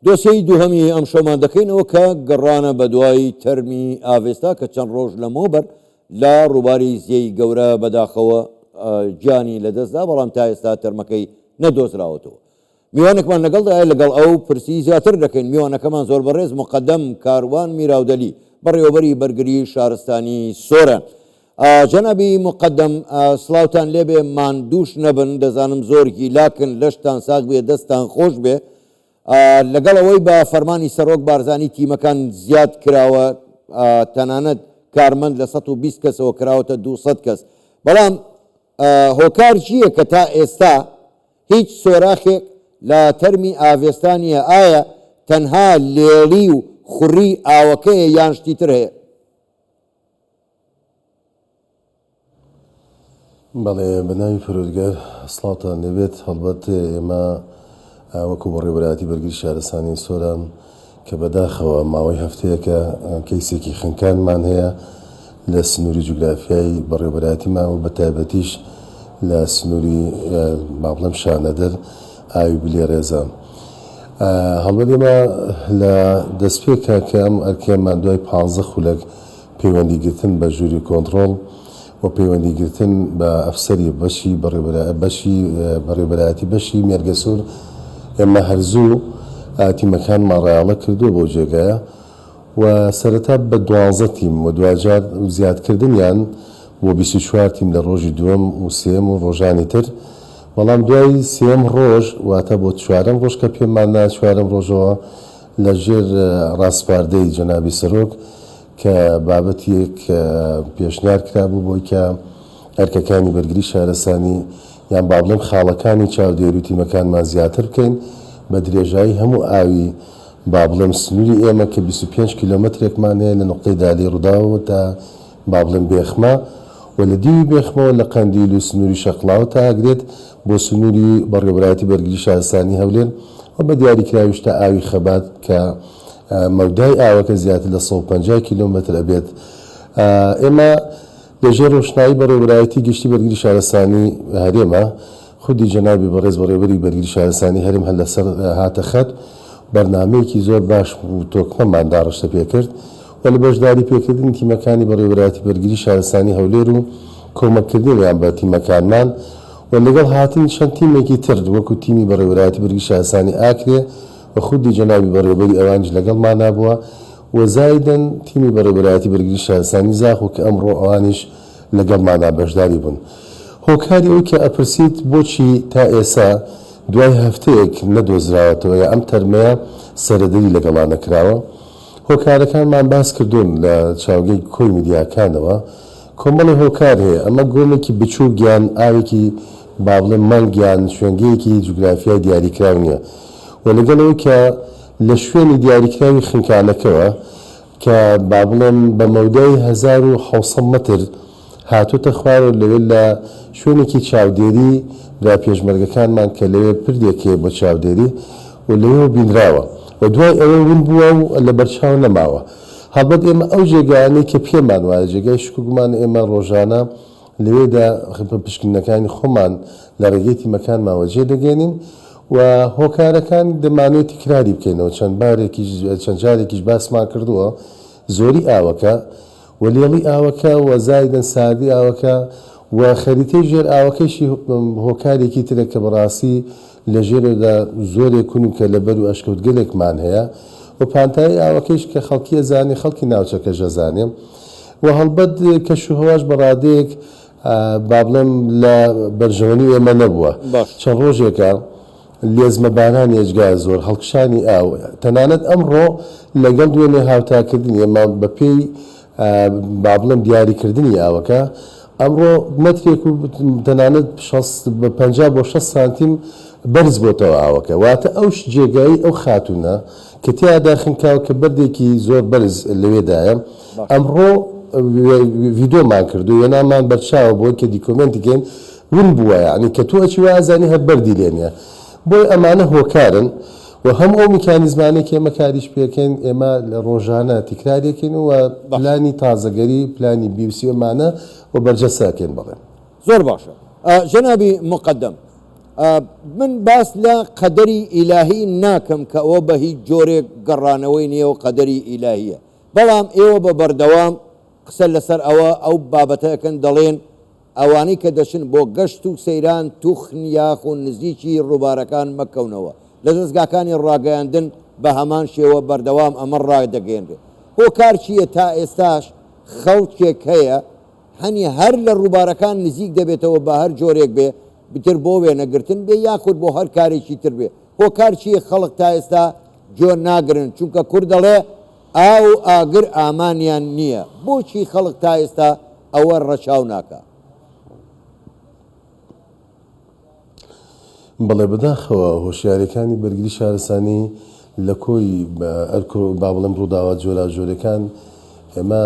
دۆسەی دووهەمی ئەم شۆمان دەکەینەوە کە گەڕانە بە دوای تەرمی ئاڤێستا کە چەند ڕۆژ لەمەوبەر لە ڕووباری زیەی گەورە بەداخەوە گیانی لەدەستدا بەڵام تا ئێستا تەرمەکەی نەدۆزراوەتەوە. میوانێکمان لەگەڵدایە لەگەڵ ئەو پرسی زیاتر دەکەین. میوانەکەمان زۆر بەڕێز مقەدەم کاروان میراودەلی بەڕێوەبەری بەرگری شارستانی سۆران. جەنابی مقەدەم سڵاوتان لێبێ، ماندووش نەبن، دەزانم زۆر هیلاکن، لەشتان ساغ بێ، دەستان خۆش بێ. لەگەڵ ئەوەی بە فەرمانی سەرۆک بارزانی تیمەکان زیاد کراوە، تەنانەت کارمەند لە 120 کەسەوە کراوەتە 200 کەس، بەڵام هۆکار چییە کە تا ئێستا هیچ سۆراخێک لە تەرمی ئاڤێستانیە؟ ئایا تەنها لێڵی و خوڕی ئاوەکەیە یان شتی تر هەیە؟ بەڵێ بەناوی فرۆزگار سڵاوتان لەبێت. هەڵبەت ئێمە وەکو بەڕێوەبەرایەتی بەرگری شارستانی سۆران کە بەداخەوە ماوەی هەفتەیەکە کەیسێکی خنکانمان هەیە لە سنووری جوگرافیایی بەڕێوەبەرایەتیمان و بە تایبەتیش لە سنووری با بڵێم شانەدەر ئاوی بلێ ڕێزە. هەڵبەت ئێمە لە دەستپێکە کە ئەم ئەرکێمان دوای 15 خولەک پەیوەندیگرتن بە ژووری کۆنتڕۆڵ و پەیوەندیگرتن بە ئەفسەری بەشی بەڕێوەبەرایەتی بەشی مێرگە سوور، ئێمە هەرزوو تیمەکانمان ڕایاڵە کردووە بۆ جێگایە و سەرەتا بە 12 تیم و دوجار زیادکردنیان بۆ 24 تیم لە ڕۆژی دووەم و سێم و ڕۆژانی تر، بەڵام دوای سێم ڕۆژ واتە بۆ چوارەم ڕۆژ کە پێمان نا چوارەم ڕۆژەوە لە ژێر ڕاستپاردەی جەنابی سەرۆک کە بابەتێک پێشنیار کرابوو بۆی کە ئەرکەکانی بەرگری شارستانی یان با بڵێم خاڵەکانی چاودێری و تیمەکانمان زیاتر بکەین بە درێژایی هەموو ئاوی با بڵێم سنووری ئێمە کە 25 کیلۆمەترێکمان هەیە لە نقطەی دالی ڕووداوە تا با بڵێم بێخمە و لە دیوی بێخمەوە لە قەندیل و سنووری شەقڵاوە تا ئەگرێت بۆ سنووری بەڕێوەبەرایەتی بەرگری شارستانی هەولێر و بە دیاریکراویشتە ئاوی خەبات کە مەودای ئاوەکە زیاتر لە 150 کیلۆمەتر ئەبێت. ئێمە لەژێر ڕۆشنایی بەڕێوەبەرایەتی گشتی بەرگری شارستانی هەرێمە خودی جەنابی بەڕێز بەڕێوەبەری بەرگری شارستانی هەرێم هەر لەسەر هاتە خەت بەرنامەیەکی زۆر باش و تۆکمەمان داڕشتە پێکرد و لە بەشداری پێکردنی تیمەکانی بەڕێوەبەرایەتی بەرگری شارستانی هەولێر و کۆمەکردنیان بە تیمەکانمان و لەگەڵ هاتنی چەند تیمێکی تر وەکو تیمی بەڕێوەبەرایەتی بەرگری شارستانی ئاکرێ و خودی جەنابی بەڕێوەبەری ئەوانش لەگەڵمان نابووە و زایدەن تیمی بەڕێوەبەرایەتی بەرگری شارستانی زاخۆ کە ئەمڕۆ ئەوانیش لەگەڵماندا بەشداری بوون. هۆکاری ئەوی کە ئەپرسیت بۆچی تا ئێستا دوای هەفتەیەک نەدۆزراوەتەوە یا ئەم تەرمەیە سەرەدەری لەگەڵان نەکراوە، هۆکارەکانمان باس کردوون لە چاوگەی کۆی میدیاکانەوە. کۆمەڵی هۆکار هەیە، ئەمە گۆمێکی بچوو گیان ئاوێکی با بڵێم مانگیان شوێنگەیەکی جوگرافیای دیاریکراو نییە و لەگەڵەوەی کە لە شوێنی دیاریکراوی خنکانەکەوە کە با بڵێم بە مەودای 1600 متر هاتوتە خوارەوە لەوێ لە شوێنێکی چاودێری را پێشمەرگەکانمان کە لەوێ پردێکێ بۆ چاودێری و لەوێ بینراوە و دوای ئەوە ون بووە و لە بەرچاو نەماوە. هەڵبەت ئێمە ئەو جێگایانەی کە پێمان وایە جێگای شکوگومان ئێمە ڕۆژانە لەوێدا پشکنەکانی خۆمان لە ڕێگەی تیمەکانماوە جێ دەگەێنین و هۆکارەکان دەمانوێت تکراری بکەینەوە. چەند جارێکیش باسمان کردووە زۆری ئاوەکە و لێڵی ئاوەکە و زایدەن ساردی ئاوەکە و خەریتەی ژێر ئاوەکەشی هۆکارێکی ترە کە بەڕاستی لە ژێرەدا زۆرێک کون کە لەبەر و ئەشکەوتگەلێکمان هەیە و پانتایی ئاوەکەیش کە خەڵکی ئەزانێ خەڵکی ناوچەکەش ئەزانێ و هەڵبەت کەشوهەواش بەڕادەیەک با بڵێم لە بەرژەوەنی ئێمە نەبووە. چەند ڕۆژێکە لێزمە بارانی ئێجگای زۆر هەڵکشانی ئاو تەنانەت ئەمڕۆ لەگەڵ دوێنێ هاوتاکردنی ئێمە بە پێی با بڵێم دیاریکردنی ئاوەکە ئەمڕۆ مەترێک و تەنانەت 50 بۆ 6 سانتیم بەرز بۆتەوە ئاوەکە واتە ئەوش جێگایی ئەو خاتونە کە تیادا خنکاو کە بەردێکی زۆر بەرز لەوێدایە. ئەمڕۆ ڤیدۆمان کردو وێنامان بەرچاوە بۆی کە دیکۆمنتیکەین ون بووە یعنی کە تۆ ئەچی وازانی هەر بەردی لێنە بۆی ئەمانە هۆکارن و هەم ئەو میکانیزمانێک ئێمە کاریش پێکەین ئێمە لە ڕۆژانە تکرارێکین و پلانی تازەگەری پلانی بیوسی ئەمانە و بەرجەساکەین. بڵێن زۆر باشە. جەنابی مقەدەم، من باس لە قەدەری ئیلاهی ناکەم کە ئەوە بە هیچ جۆرێک گەڕانەوەی نییە و قەدەری ئیلاهیە، بەڵام ئێوە بە بەردەوام قسە لەسەر ئەو بابەتەکەن دەڵێن ئەوانەی کە دەچن بۆ گەشت و سەیران توخن یاخ و نزیکی ڕووبارەکان مەکەونەوە لە دەستگاکانی ڕاگەیاندن بە هەمان شێوە بەردەوام ئەمە ڕادەگەێنرێت. هۆکار چییە تا ئێستاش خەڵکێک هەیە هەنی هەر لە ڕووبارەکان نزیک دەبێتەوە بە هەر جۆرێک بێ بتر بۆ وێنەگرتن بێ یاخود بۆ هەر کارێکی تر بێ. هۆکار چییە خەڵک تا ئێستا جۆ ناگرن چونکە کوور دەڵێ ئاو ئاگر ئامانیان نییە، بۆچی خەڵک تا ئێستا ئەوە ڕەچاو ناکە؟ بەڵێ بەداخەوە هۆشیارەکانی بەرگری شارستانی لە کۆی با بڵێم ڕووداوە جۆرا جۆرەکان ئێمە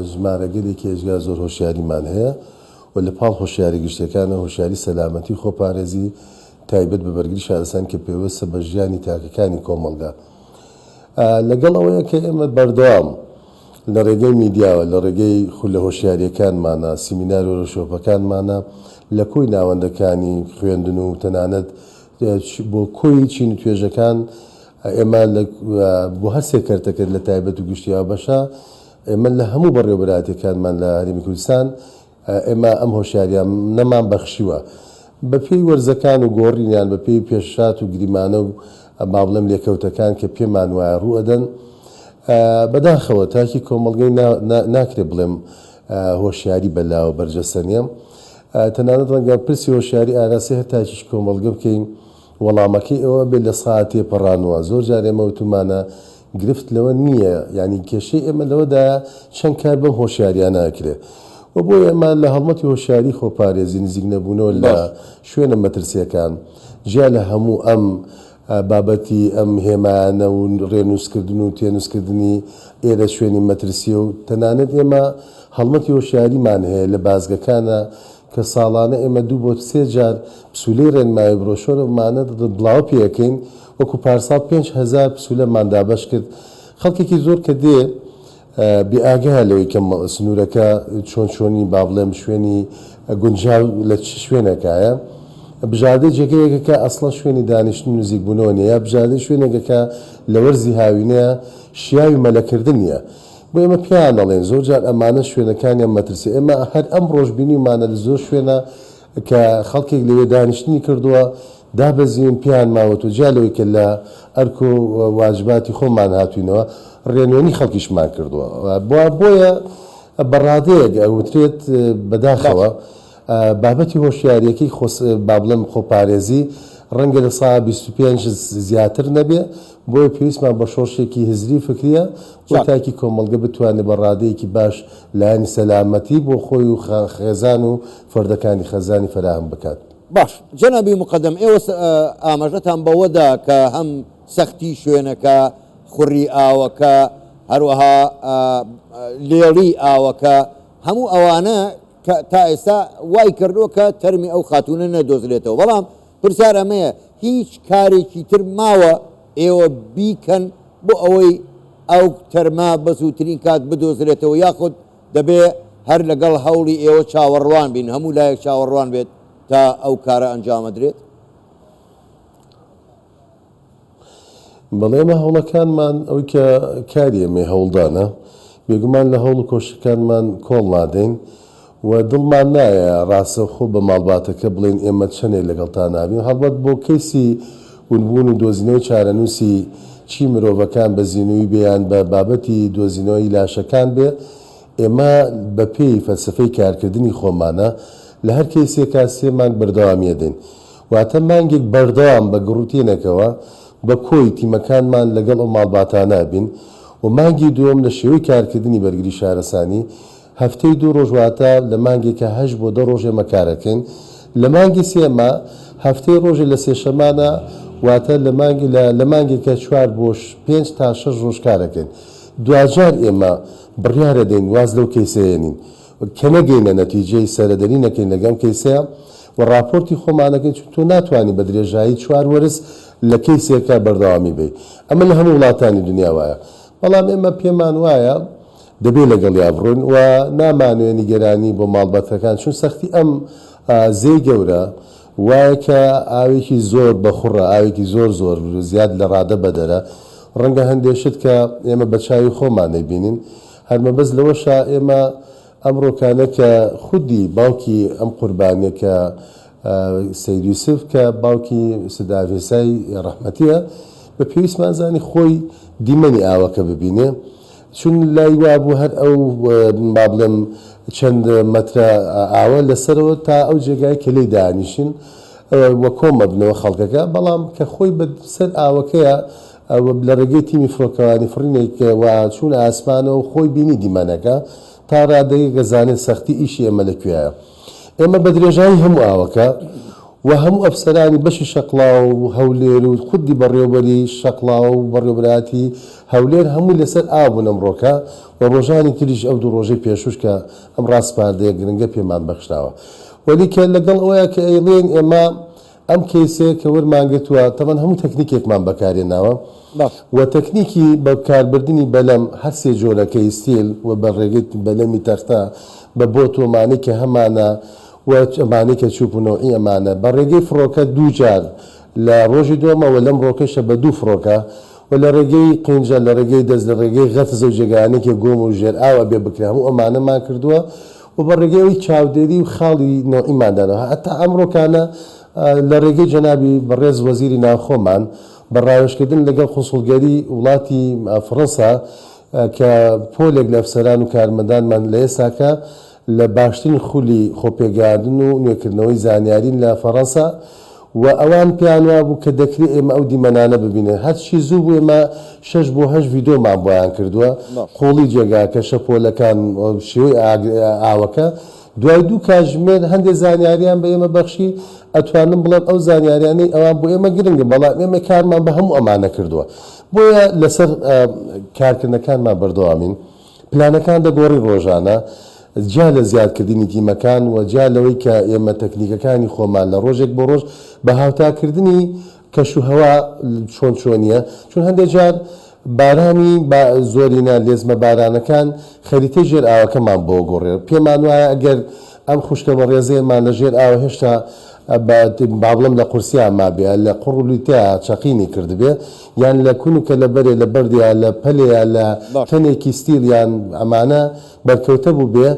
ژمارەگەلێکی هێژگا زۆر هۆشیاریمان هەیە و لە پاڵ هۆشیاری گشتەکانە هۆشیاری سەلامەتی خۆپارێزی تایبەت بە بەرگری شارستان کە پێوەستە بە ژیانی تاکەکانی کۆمەڵگا. لەگەڵ ئەوەیە کە ئێمە بەردەوام لە ڕێگەی میدیاوە لە ڕێگەی لە هۆشیاریەکانمانە سیمینار و ڕۆژۆپەکانمانە لە کۆی ناوەندەکانی خوێندن و تەنانەت بۆ کۆی چین و توێژەکان ئێمە بۆ هەر سێکەرتەکەت لە تایبەت و گشتیاوە بەشە ئێمە لە هەموو بەڕێوەبراتەکانمان لە هەرێمی کوردستان ئێمە ئەم هۆشیاریان نەمان بەخشیوە بە پێی وەرزەکان و گۆڕینیان بە پێی پێشات و گریمانە و با بڵێم لێکەوتەکان کە پێمان وایە ڕوئەدەن. بەداخەوە تاکی کۆمەڵگەی ناکرێت بڵێم هۆشیاری بەلاوە بەرجەستە نیە، تەنانەت ڕەنگە پرسی هۆشیاری ئاراسی هەر تاکیش کۆمەڵگە بکەین وەڵامەکەی ئەوە بێت لە ساعت تێپەڕانەوە. زۆر جار ئێمە وتمانە گرفت لەوە نییە، ینی کێشەی ئێمە لەوەدایە چەند کار بەم هۆشیاریان ناکرێت و بۆ ئێمە لە هەڵمەتی هۆشیاری خۆپارێزی نزیک نەبوونەوە لە شوێنە مەترسیەکان جیا لە هەموو ئەم بابەتی ئەم هێمانە و ڕێنووسکردن و تێنووسکردنی ئێرە شوێنی مەترسیە و تەنانەت ئێمە هەڵمەتی هۆشیاریمان هەیە لە بازگەکانە کە ساڵانە ئێمە 2 بۆ 3 جار پسولەی ڕێنمایی برۆشۆرەمانە بڵاو پێەکەین وەکو پارساڵ 5,000 پسولە مادابەش کرد. خەڵکێکی زۆر کە دێ بێئاگایە لەوەی کە سنوورەکە چۆن چۆنی با بڵێم شوێنی گونجاو لە شوێنێکایە بژادە جێگەیەکەکە ئەسڵە شوێنی دانیشتن و نزیکبوونەوە نیە یا بژادە شوێنێکەکە لە وەرزی هاوینەیە شیاوی مەلەکردن نیە. بۆ ئێمە پیان دەڵێن زۆر جار ئەمانە شوێنەکانیان مەترسی. ئێمە هەر ئەم ڕۆژبینیمانە لە زۆر شوێنە کە خەڵکێک لەوێ دانیشتنی کردووە دابەزین پیان ماوەت و جالەوەی کە لە ئەرک و واجباتی خۆمان هاتوینەوە ڕێنوێنی خەڵکیشمان کردووە. بۆیە بەڕادەیەک ئەوترێت بەداخەوە بابەتی هۆشیاریەکەی با بڵێم خۆپارێزی ڕەنگە لە سا 25 زیاتر نەبێ، بۆیە پێویستمان بە شۆڕشێکی هزری فکریە بۆ تاکی کۆمەڵگە بتوانێت بە ڕادەیەکی باش لایەنی سەلامەتی بۆ خۆی و خێزان و فەردەکانی خەزانی فراهم بکات. باش جەنابی مقدم ئێوە ئاماژەتان بەوەدا کە هەم سەختی شوێنەکە خوڕی ئاوەکە هەروەها لێڵی ئاوەکە هەموو ئەوانە تا ئێستا وای کردووە کە تەرمی ئەو خاتونە نەدۆزرێتەوە، بەڵام پرسیار ئەمەیە هیچ کارێکی تر ماوە ئێوە بیکەن بۆ ئەوەی ئەو تەرما بە زووترین کات بدۆزرێتەوە یاخود دەبێ هەر لەگەڵ هەوڵی ئێوە چاوەڕوان بین هەموو لایەک چاوەڕوان بێت تا ئەو کارە ئەنجامەدرێت؟ بەڵێمە هەوڵەکانمان ئەوی کە کاری ئەمێ هەوڵدانە بێگومان لە هەوڵ و کۆشتەکانمان کۆڵ نادەین و دڵمان نایە ڕاستەوخۆ بە ماڵباتەکە بڵێن ئێمە چەندێک لەگەڵتا نابین. هەڵبەت بۆ کەسی ونبوون و دۆزینەوەی چارەنووسی چی مرۆڤەکان بە زیینەوەی بێیان بە بابەتی دۆزینەوەی لاشەکان بێ ئێمە بە پێی فەلسفەی کارکردنی خۆمانە لە هەر کەسێکا 3 مانگ بەردەوامیە دێن واتە مانگێک بەردەوام بە گڕوتێنێکەوە بە کۆی تیمەکانمان لەگەڵ ئەو ماڵباتانە بین و مانگی دووەم لە شێوەی کارکردنی بەرگری شارەسانی هەفتەی 2 ڕۆژ واتە لە مانگێکە 8 بۆ 10 ڕۆژ ئێمە کارەکەین. لە مانگی سێمە هەفتەی ڕۆژێ لە سێشەمانە واتە لە مانگێکە 4 بۆ 5 تا 6 ڕۆژ کارەکەین. دوجار ئێمە بڕیارە دەین واز لەو کەیسەیەنین کە نەگەینە نەتیجەی سەرەدەری نەکەین لەگەم کەیسەیە و راپۆرتی خۆمانەکەین چون تۆ ناتوانانی بە درێژایی 4 وەرز لە کەیسێکە بەردەوامی بێ. ئەمە لە هەموو وڵاتانی دنیا وایە، بەڵام ئێمە پێمان وایە دەبێت لەگەڵیا بڕۆین و نامانوێ نیگەرانی بۆ ماڵبەتەکان چون سەختی ئەم زێی گەورە وایە کە ئاوێکی زۆر بەخوڕە ئاوێکی زۆر زۆر زیاد لە ڕادە بەدەرە ڕەنگە هەندێشت کە ئێمە بە چاوی خۆمان دەبینین هەرمە بەس لەوەشە ئێمە ئەمڕۆکانە کە خودی باوکی ئەم قوربانێ کە سەید یوسف کە باوکی سداڤێسای ڕەحمەتیە بە پێویستمان زانی خۆی دیمەنی ئاوەکە ببینێ چون لای وا بوو هەر ئەو با بڵێم چەند مەترە ئاوە لەسەرەوە تا ئەو جێگای کە لێی دانیشن وە کۆمە بنەوە خەڵکەکە بەڵام کە خۆی بە سەر ئاوەکەیە لە ڕێگەی تیمی فڕۆکەوانی فڕینێک چوون ئاسمانەوە خۆی بینی دیمەنەکە تا ڕادەیە گەزانێت سەختی ئیشی ئێمە لەکوێیە ئێمە بە درێژایی هەموو ئاوەکە و هەموو ئەفسەرانی بەشی شەقڵاو و هەولێر و خودی بەڕێوەبەری شەقڵاو و بەڕێوەبەراتی هەولێر هەموو لەسەر ئاو بوون ئەمڕۆکە و ڕۆژانی تریش ئەو دوو ڕۆژەی پێشوش کە ئەم ڕاستپاردەیە گرنگە پێمان بەخشراوە وەلیکە لەگەڵ ئەوەیە کە ئەیڵێن ئێمە ئەم کەیسەیە کە وەرمانگرتووە تەمەن هەموو تەکنیکێکمان بەکارێناوە و تەکنیکی بەکاربردننی بەلەم هەر سێ جۆرەکەی ستیل و بە ڕێگەی بەلەمی تەختە بە بۆ تۆمانی کە هەمانە ئەمانەی کە چوپنەوەی ئەمانە بە ڕێگەی فڕۆکە دوو جار لە ڕۆژی دووەمەوە لەم ڕۆکەشە بە دوو فڕۆکە و لە ڕێگەی قینجە لە ڕێگەی دەست لە ڕێگەی غەتە زەوجێگانێکی گۆم و ژێر ئاوە بێ بکرێ هەموو ئەمانەمان کردووە و بە ڕێگەیەوەی چاودێری و خاڵی نۆعیماندانەوە هەتا ئەمڕۆکانە لە ڕێگەی جەنابی بەڕێز وەزیری ناوخۆمان بە ڕاوێژکردن لەگەڵ خۆسوڵگەری وڵاتی فڕەنسا کە پۆلێک لە ئەفسەران و کارمەندانمان لە ئێستاکە لە باشترین خولی خۆپێگاردن و نوێکردنەوەی زانیارین لە فەڕەنسا و ئەوان پیانوا بوو کە دەکرێت ئێمە ئەو دیمەنانە ببینێن هەرچی زوو بوو ئێمە 6 بۆ 8 ڤیدۆمان بۆیان کردووە قۆڵی جێگاکە شەپۆلەکان شێوەی ئاوەکە دوای دوو کاتژمێر هەندێک زانیاریان بە ئێمە بەخشی ئەتوانم بڵێم ئەو زانیاریانەی ئەوان بۆ ئێمە گرنگن بەڵام ئێمە کارمان بە هەموو ئەمانە کردووە بۆیە لەسەر کارکردنەکانمان بەردەوامین پلانەکان دەگۆڕی ڕۆژانە جا لە زیادکردنی تیمەکان و جا لەوەی کە ئێمە تەکنیکەکانی خۆمان لە ڕۆژێک بۆ ڕۆژ بە هاوتاکردنی کەشوهەوا چۆن چۆنیە چون هەندێک جار بارانی زۆرینە لێزمە بارانەکان خەریتەی ژێر ئاوەکەمان بۆ گۆڕێ پێمان وایە ئەگەر ئەم خوشکەمە ڕێزەیەمان لە ژێر ئاوە هێشتا بابڵم لە قورسیان مابێ لە قڕولیتە چەقینی کردبێ یان لە کونکە لە بەرێ لە بەردیا لە پەلەیە لە تەنێکی ستیل یان ئەمانە بەرکەوتە بوو بێ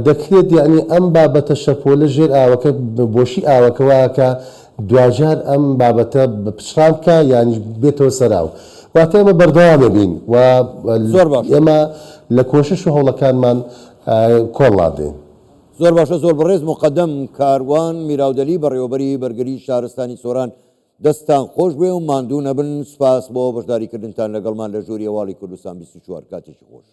دەکرێت یعنی ئەم بابەتە شەپۆلە ژێر ئاوەکە بۆشی ئاوەکەوەکە دوجار ئەم بابەتە پشرام بکە یانی بێتەوە سەراو واتە ئێمە بەردەوامە بین و زۆر باش ئێمە لە کۆشش و هەوڵەکانمان کۆڵادین زۆر باشە زۆر بەڕێز مقدەم کاروان میراودەلی بەڕێوەبەری بەرگری شارستانی سۆران دەستان خۆش بێ و ماندوو نەبن سپاس بۆ بەشداریکردنتان لەگەڵمان لە ژووری هەواڵی کوردستان 24 کاتێکی خۆش